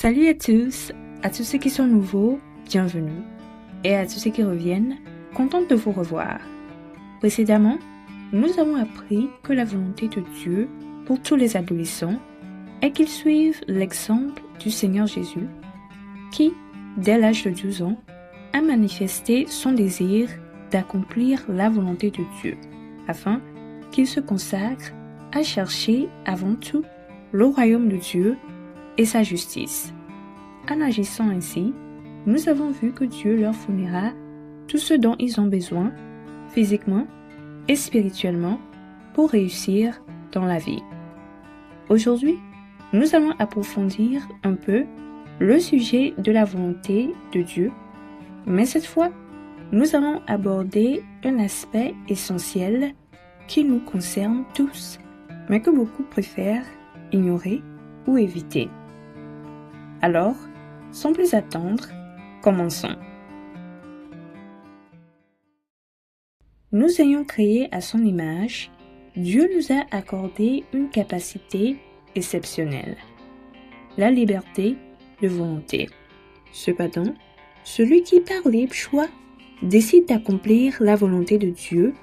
Salut à tous ceux qui sont nouveaux, bienvenue. Et à tous ceux qui reviennent, contente de vous revoir. Précédemment, nous avons appris que la volonté de Dieu pour tous les adolescents est qu'ils suivent l'exemple du Seigneur Jésus, qui, dès l'âge de 12 ans, a manifesté son désir d'accomplir la volonté de Dieu, afin qu'ils se consacrent à chercher avant tout le royaume de Dieu et sa justice. En agissant ainsi, nous avons vu que Dieu leur fournira tout ce dont ils ont besoin, physiquement et spirituellement, pour réussir dans la vie. Aujourd'hui, nous allons approfondir un peu le sujet de la volonté de Dieu, mais cette fois, nous allons aborder un aspect essentiel qui nous concerne tous, mais que beaucoup préfèrent ignorer ou éviter. Alors, sans plus attendre, commençons. Nous ayant créé à son image, Dieu nous a accordé une capacité exceptionnelle, la liberté de volonté. Cependant, celui qui par libre choix décide d'accomplir la volonté de Dieu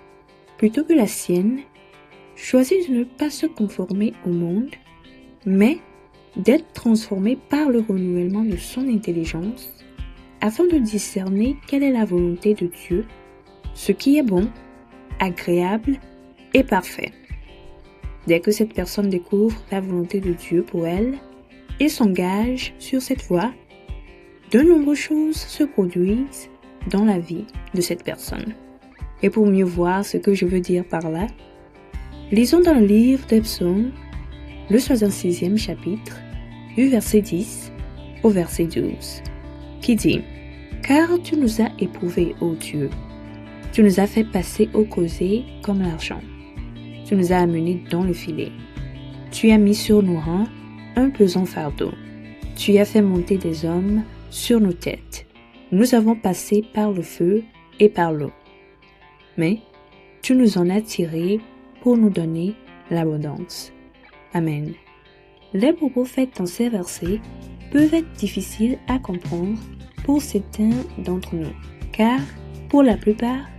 plutôt que la sienne, choisit de ne pas se conformer au monde, mais d'être transformé par le renouvellement de son intelligence, afin de discerner quelle est la volonté de Dieu, ce qui est bon, agréable et parfait. Dès que cette personne découvre la volonté de Dieu pour elle et s'engage sur cette voie, de nombreuses choses se produisent dans la vie de cette personne. Et pour mieux voir ce que je veux dire par là, lisons dans le livre des Psaumes, le 66e chapitre, du verset 10 au verset 12, qui dit « Car tu nous as éprouvés, ô Dieu, tu nous as fait passer au creuset comme l'argent, tu nous as amenés dans le filet, tu as mis sur nos rangs un pesant fardeau, tu as fait monter des hommes sur nos têtes, nous avons passé par le feu et par l'eau, mais tu nous en as tirés pour nous donner l'abondance. » Amen. Les propos faits dans ces versets peuvent être difficiles à comprendre pour certains d'entre nous, car pour la plupart,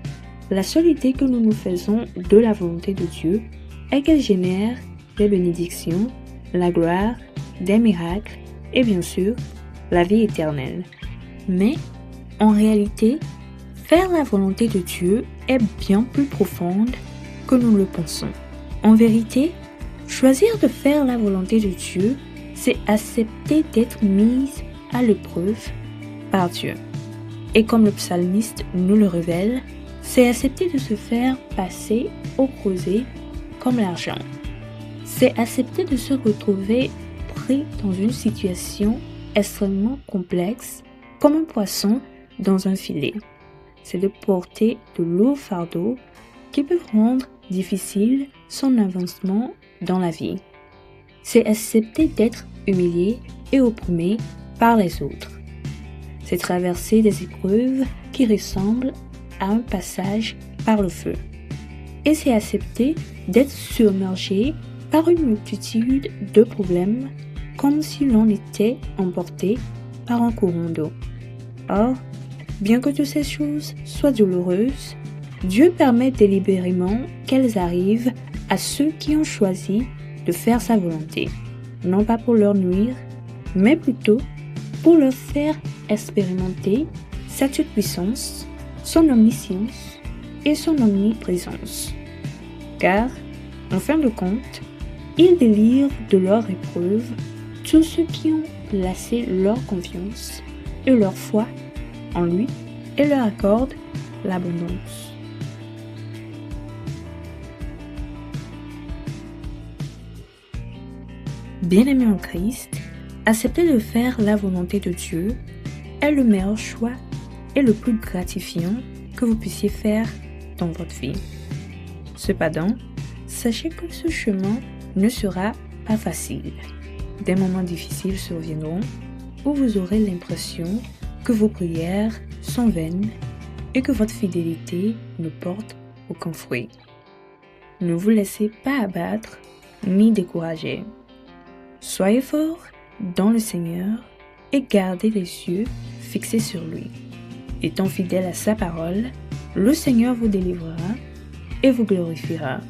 la seule idée que nous nous faisons de la volonté de Dieu est qu'elle génère des bénédictions, la gloire, des miracles et bien sûr, la vie éternelle. Mais, en réalité, faire la volonté de Dieu est bien plus profonde que nous le pensons. En vérité, choisir de faire la volonté de Dieu, c'est accepter d'être mise à l'épreuve par Dieu. Et comme le psalmiste nous le révèle, c'est accepter de se faire passer au creuset comme l'argent. C'est accepter de se retrouver pris dans une situation extrêmement complexe, comme un poisson dans un filet. C'est de porter de lourds fardeaux qui peuvent rendre difficile son avancement dans la vie. C'est accepter d'être humilié et opprimé par les autres. C'est traverser des épreuves qui ressemblent à un passage par le feu. Et c'est accepter d'être submergé par une multitude de problèmes comme si l'on était emporté par un courant d'eau. Or, bien que toutes ces choses soient douloureuses, Dieu permet délibérément qu'elles arrivent à ceux qui ont choisi de faire sa volonté, non pas pour leur nuire, mais plutôt pour leur faire expérimenter sa toute-puissance, son omniscience et son omniprésence. Car, en fin de compte, il délivre de leur épreuve tous ceux qui ont placé leur confiance et leur foi en lui et leur accorde l'abondance. Bien-aimés en Christ, accepter de faire la volonté de Dieu est le meilleur choix et le plus gratifiant que vous puissiez faire dans votre vie. Cependant, sachez que ce chemin ne sera pas facile. Des moments difficiles surviendront où vous aurez l'impression que vos prières sont vaines et que votre fidélité ne porte aucun fruit. Ne vous laissez pas abattre ni décourager. Soyez forts dans le Seigneur et gardez les yeux fixés sur lui. Étant fidèle à sa parole, le Seigneur vous délivrera et vous glorifiera